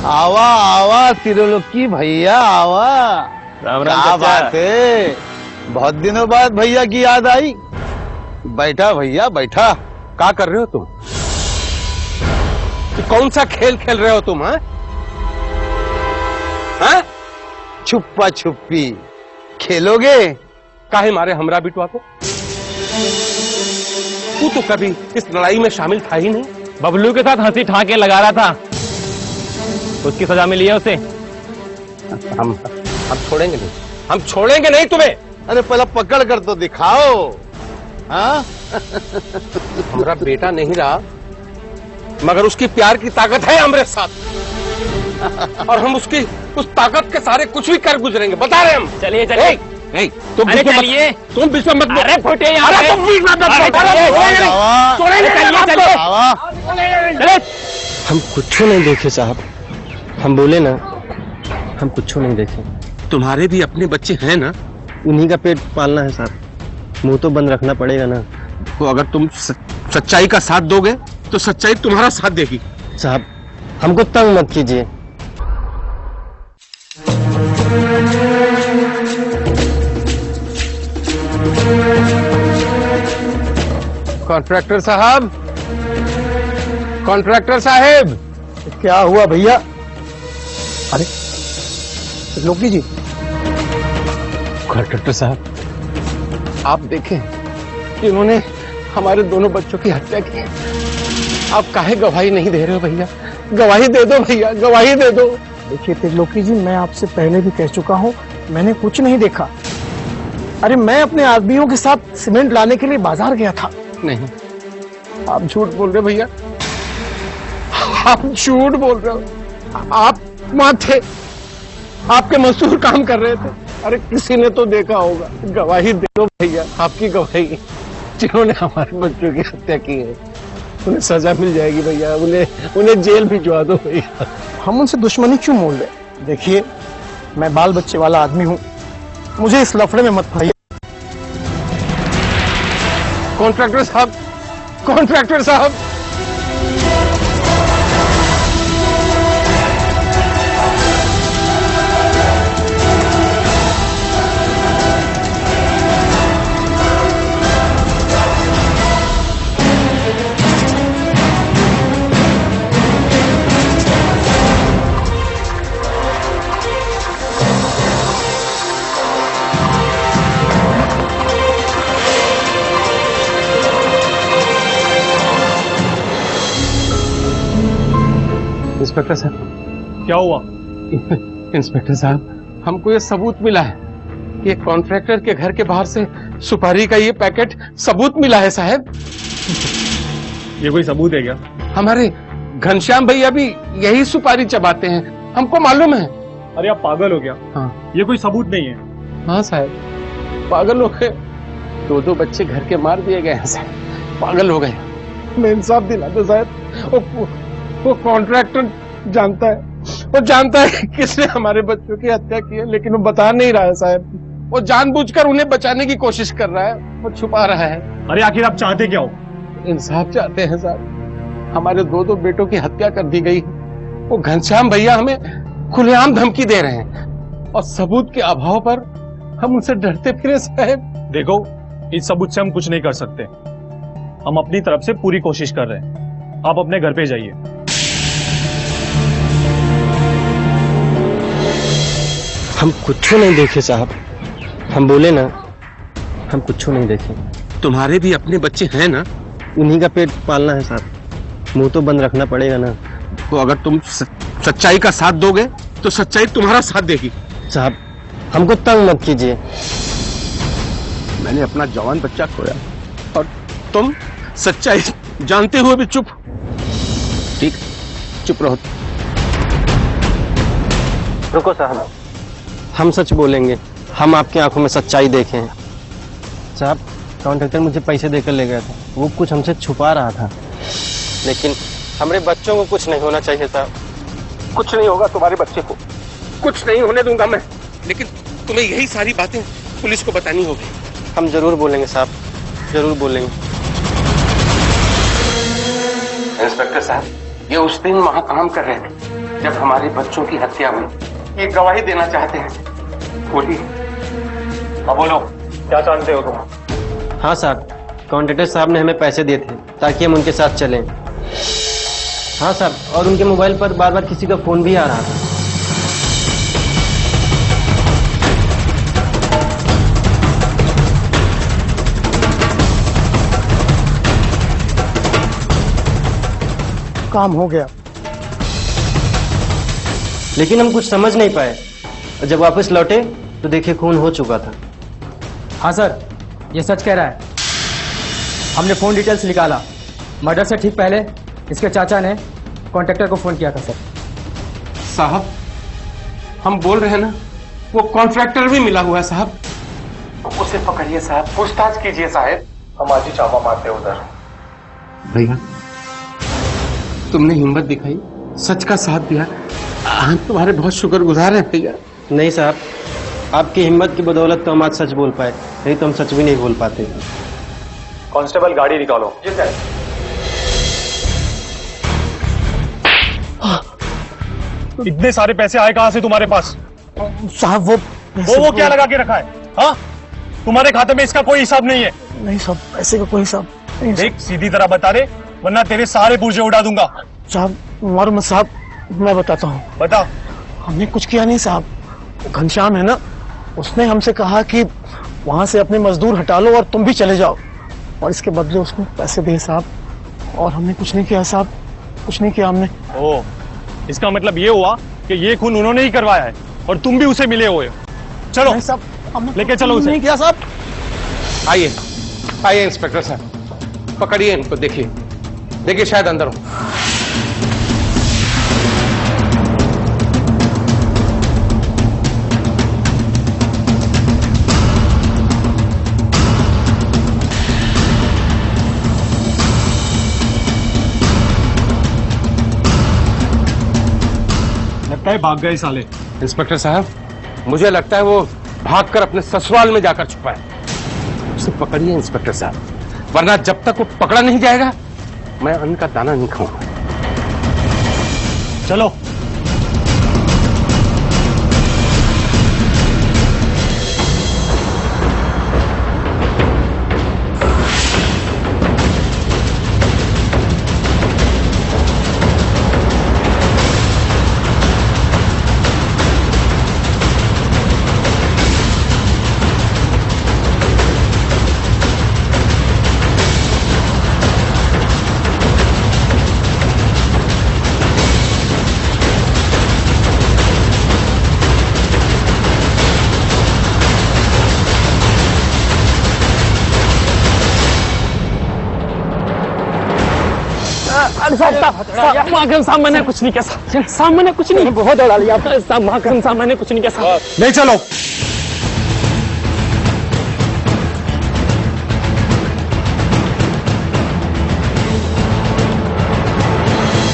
आवा आवा तिरुलोकी भैया आवा। राम राम। क्या बात है, बहुत दिनों बाद भैया की याद आई। बैठा भैया बैठा। क्या कर रहे हो तुम? कौन सा खेल खेल रहे हो तुम? हाँ? छुप्पा छुप्पी खेलोगे? काहे मारे हमरा बिटवा को? तू तो कभी इस लड़ाई में शामिल था ही नहीं। बबलू के साथ हंसी ठाके लगा रहा था, उसकी सजा मिली है उसे। हम छोड़ेंगे नहीं, हम छोड़ेंगे नहीं तुम्हें। अरे पहला पकड़ कर तो दिखाओ। हाँ? हमारा बेटा नहीं रहा, मगर उसकी प्यार की ताकत है हमारे साथ, और हम उसकी उस ताकत के सारे कुछ भी कर गुजरेंगे, बता रहे हम। चलिए चलिए। तुम चलिए, तुम बीच में मत। अरे फुटे यहाँ पे। तुम बीच में मत। चले। हम कुछ नहीं देखे साहब, हम बोले ना, हम कुछ नहीं देखे। तुम्हारे भी अपने बच्चे हैं ना? उन्हीं का पेट पालना है साहब, मुंह तो बंद रखना पड़ेगा ना। तो अगर तुम सच्चाई का साथ दोगे तो सच्चाई तुम्हारा साथ देगी। साहब हमको तंग मत कीजिए। कॉन्ट्रैक्टर साहब, कॉन्ट्रैक्टर साहब। क्या हुआ भैया? अरे लोकी जी। कॉन्ट्रैक्टर साहब, आप देखें कि इन्होंने हमारे दोनों बच्चों की हत्या की। आप काहे गवाही नहीं दे रहे हो भैया? गवाही दे दो भैया, गवाही दे दो। देखिए त्रिलोकी जी, मैं आपसे पहले भी कह चुका हूँ, मैंने कुछ नहीं देखा। अरे मैं अपने आदमियों के साथ सीमेंट लाने के लिए बाजार गया था। नहीं, आप झूठ बोल रहे हो भैया, आप झूठ बोल रहे हो। आप वहां थे, आपके मजदूर काम कर रहे थे। अरे किसी ने तो देखा होगा। गवाही दे दो भैया, आपकी गवाही। जिन्होंने हमारे बच्चों की हत्या की है उन्हें सजा मिल जाएगी भैया, उन्हें जेल भिजवा दो भैया। हम उनसे दुश्मनी क्यों मोल रहे? देखिए मैं बाल बच्चे वाला आदमी हूँ, मुझे इस लफड़े में मत फंसाइए। कॉन्ट्रैक्टर साहब, कॉन्ट्रैक्टर साहब। इंस्पेक्टर साहब। क्या हुआ? इंस्पेक्टर साहब, हमको ये सबूत मिला है कि एक कॉन्ट्रैक्टर के घर के बाहर से सुपारी का ये पैकेट सबूत मिला है साहब। ये कोई सबूत है क्या? हमारे घनश्याम भैया भी यही सुपारी चबाते हैं, हमको मालूम है। अरे आप पागल हो गया? हाँ। ये कोई सबूत नहीं है। हाँ साहब, पागल हो गए। दो बच्चे घर के मार दिए गए हैं साहब, पागल हो गए। मैं इंसाफ दिला दो साहब। वो कॉन्ट्रैक्टर जानता है, वो जानता है किसने हमारे बच्चों की हत्या की है, लेकिन वो बता नहीं रहा है साहब। वो जानबूझकर उन्हें बचाने की कोशिश कर रहा है, वो छुपा रहा है। अरे आखिर आप चाहते क्या हो? इंसाफ चाहते हैं साहब। हमारे दो बेटों की हत्या कर दी गई। वो घनश्याम भैया हमें खुलेआम धमकी दे रहे हैं, और सबूत के अभाव पर हम उनसे डरते फिरे साहब। देखो, इस सबूत से हम कुछ नहीं कर सकते। हम अपनी तरफ से पूरी कोशिश कर रहे हैं। आप अपने घर पे जाइए। हम कुछ नहीं देखे साहब, हम बोले ना, हम कुछ नहीं देखे। तुम्हारे भी अपने बच्चे हैं ना? उन्हीं का पेट पालना है साहब, मुंह तो बंद रखना पड़ेगा ना। तो अगर तुम सच्चाई का साथ दोगे तो सच्चाई तुम्हारा साथ देगी। साहब हमको तंग मत कीजिए। मैंने अपना जवान बच्चा खोया, और तुम सच्चाई जानते हुए भी चुप। ठीक, चुप रहो। रुको साहब, हम सच बोलेंगे, हम आपकी आंखों में सच्चाई देखे हैं। साहब कॉन्ट्रैक्टर मुझे पैसे देकर ले गया था, वो कुछ हमसे छुपा रहा था, लेकिन हमारे बच्चों को कुछ नहीं होना चाहिए साहब। कुछ नहीं होगा तुम्हारे बच्चे को, कुछ नहीं होने दूंगा मैं, लेकिन तुम्हें यही सारी बातें पुलिस को बतानी होगी। हम जरूर बोलेंगे साहब, जरूर बोलेंगे। इंस्पेक्टर साहब, ये उस दिन वहां काम कर रहे थे जब हमारे बच्चों की हत्या हुई। ये गवाही देना चाहते हैं। बोलिए। अब बोलो, क्या जानते हो तुम? हाँ साहब, कॉन्ट्रैक्टर साहब ने हमें पैसे दिए थे ताकि हम उनके साथ चलें। हाँ साहब, और उनके मोबाइल पर बार बार किसी का फोन भी आ रहा था। काम हो गया। लेकिन हम कुछ समझ नहीं पाए और जब वापस लौटे तो देखे खून हो चुका था। हाँ सर, ये सच कह रहा है। हमने फोन डिटेल्स निकाला। मर्डर से ठीक पहले इसके चाचा ने कॉन्ट्रैक्टर को फोन किया था सर। साहब, हम बोल रहे हैं ना, वो कॉन्ट्रैक्टर भी मिला हुआ है साहब। उसे पकड़िए साहब, पूछताछ कीजिए साहब। हम आज ही छापा मारते उधर। भैया, तुमने हिम्मत दिखाई, सच का साथ दिया, हम तुम्हारे बहुत शुक्रगुजार हैं भैया। नहीं साहब, आपकी हिम्मत की बदौलत तो हम आज सच बोल पाए, नहीं तो हम सच भी नहीं बोल पाते। कांस्टेबल, गाड़ी निकालो। जी सर। इतने सारे पैसे आए कहां से तुम्हारे पास? साहब वो क्या लगा के रखा है? हाँ, तुम्हारे खाते में इसका कोई हिसाब नहीं है। नहीं साहब, पैसे का कोई हिसाब नहीं। देख, सीधी तरह बता दे, वरना तेरे सारे पुर्जे उड़ा दूंगा। साहब मारो मत साहब, मैं बताता हूँ। बता। हमने कुछ किया नहीं साहब। घनश्याम है ना, उसने हमसे कहा कि वहां से अपने मजदूर हटा लो और तुम भी चले जाओ, और इसके बदले उसने पैसे दिए साहब। और हमने कुछ नहीं किया साहब, कुछ नहीं किया हमने। ओ, इसका मतलब ये हुआ कि ये खून उन्होंने ही करवाया है और तुम भी उसे मिले हुए हो। चलो नहीं साहब, हमने लेके चलो उसे। नहीं किया साहब। आइए आइए इंस्पेक्टर साहब, पकड़िए इनको, देखिए देखिए, शायद अंदर हो। लगता है भाग गए साले। इंस्पेक्टर साहब, मुझे लगता है वो भागकर अपने ससुराल में जाकर छुपा है। उसे पकड़िए इंस्पेक्टर साहब, वरना जब तक वो पकड़ा नहीं जाएगा मैं अन्न का दाना नहीं खाऊंगा। चलो। साहब मैंने कुछ नहीं किया साहब, मैंने कुछ नहीं, बहुत दौड़ा लिया साहब, मैंने कुछ नहीं किया साहब। नहीं, चलो।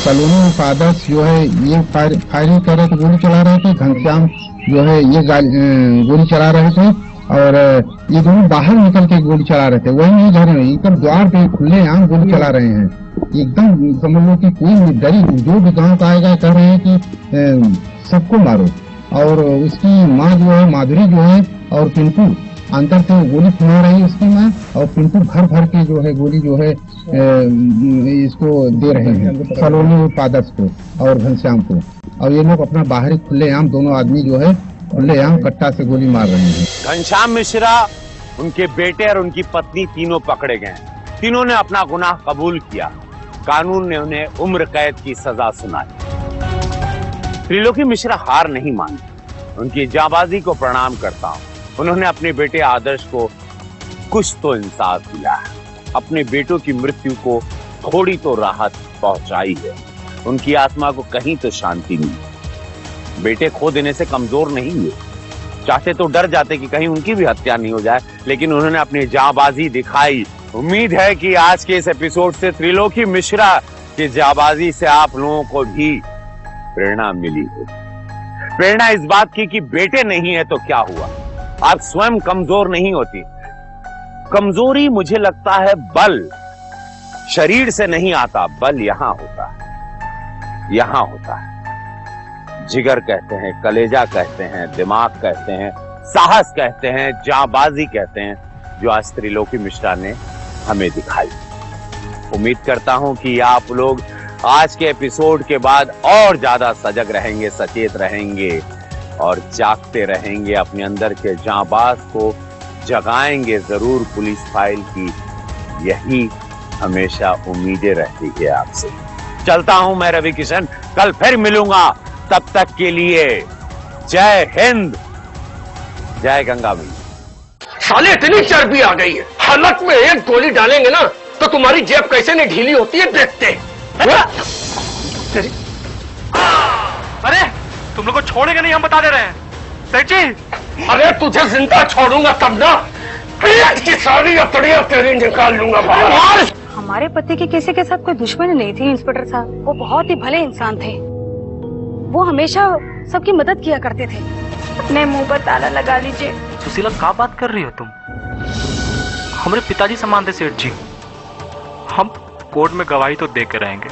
सलोनी फादर्स जो है ये फायरिंग कर रहे थे, गोली चला रहे थे। घनश्याम जो है ये गोली चला रहे थे, और ये दोनों बाहर निकल के गोली चला रहे थे। वही नहीं घर में, एकदम द्वार पे खुले आम गोली चला रहे हैं। एकदम समझ लो कि कोई डरी, जो भी गांव का आएगा कह रहे हैं कि सबको मारो। और उसकी माँ जो है, माधुरी जो है, और पिंटू अंतर से गोली सुना रही है उसकी माँ, और पिंटू भर भर के जो है गोली जो है इसको दे रहे हैं, सलोनी फादर्स को और घनश्याम को। और ये लोग अपना बाहरी खुले आम दोनों आदमी जो है खुलेआम कट्टा से गोली मार रहे हैं। घनश्याम मिश्रा, उनके बेटे और उनकी पत्नी तीनों पकड़े गए। तीनों ने अपना गुनाह कबूल किया। कानून ने उन्हें उम्र कैद की सजा सुनाई। त्रिलोकी मिश्रा हार नहीं मानी। उनकी जाबाजी को प्रणाम करता हूं। उन्होंने अपने बेटे आदर्श को कुछ तो इंसाफ दिया है। अपने बेटों की मृत्यु को थोड़ी तो राहत पहुंचाई है। उनकी आत्मा को कहीं तो शांति मिली। बेटे खो देने से कमजोर नहीं हुए। चाहते तो डर जाते कि कहीं उनकी भी हत्या नहीं हो जाए, लेकिन उन्होंने अपनी जाबाजी दिखाई। उम्मीद है कि आज के इस एपिसोड से त्रिलोकी मिश्रा की जाबाजी से आप लोगों को भी प्रेरणा मिली हो। प्रेरणा इस बात की कि बेटे नहीं है तो क्या हुआ, आप स्वयं कमजोर नहीं होती। कमजोरी मुझे लगता है बल, शरीर से नहीं आता, बल यहां होता है, यहां होता है। जिगर कहते हैं, कलेजा कहते हैं, दिमाग कहते हैं, साहस कहते हैं, जांबाजी कहते हैं, जो आज त्रिलोकी मिश्रा ने हमें दिखाई। उम्मीद करता हूं कि आप लोग आज के एपिसोड के बाद और ज्यादा सजग रहेंगे, सचेत रहेंगे और जागते रहेंगे, अपने अंदर के जांबाज को जगाएंगे जरूर। पुलिस फाइल की यही हमेशा उम्मीदें रहती है आपसे। चलता हूं मैं रवि किशन, कल फिर मिलूंगा, तब तक के लिए जय हिंद, जय गंगा मैया। साले इतनी चर्बी आ गई है, हलक में एक गोली डालेंगे ना तो तुम्हारी जेब कैसे नहीं ढीली होती है, देखते हैं। अरे तुम लोग को छोड़ेंगे नहीं, हम बता दे रहे हैं सेठ जी। अरे तुझे जिंदा छोड़ूंगा तब ना, पेट की सारी अतड़ियां तेरी निकाल लूंगा बाहर। हमारे पति के किसी के साथ कोई दुश्मनी नहीं थी इंस्पेक्टर साहब, वो बहुत ही भले इंसान थे। वो हमेशा सबकी मदद किया करते थे। अपने मुंह पर ताला लगा लीजिए। सुशीला, क्या बात कर रही हो तुम? हमारे पिताजी समान थे सेठ जी, हम कोर्ट में गवाही तो दे के रहेंगे।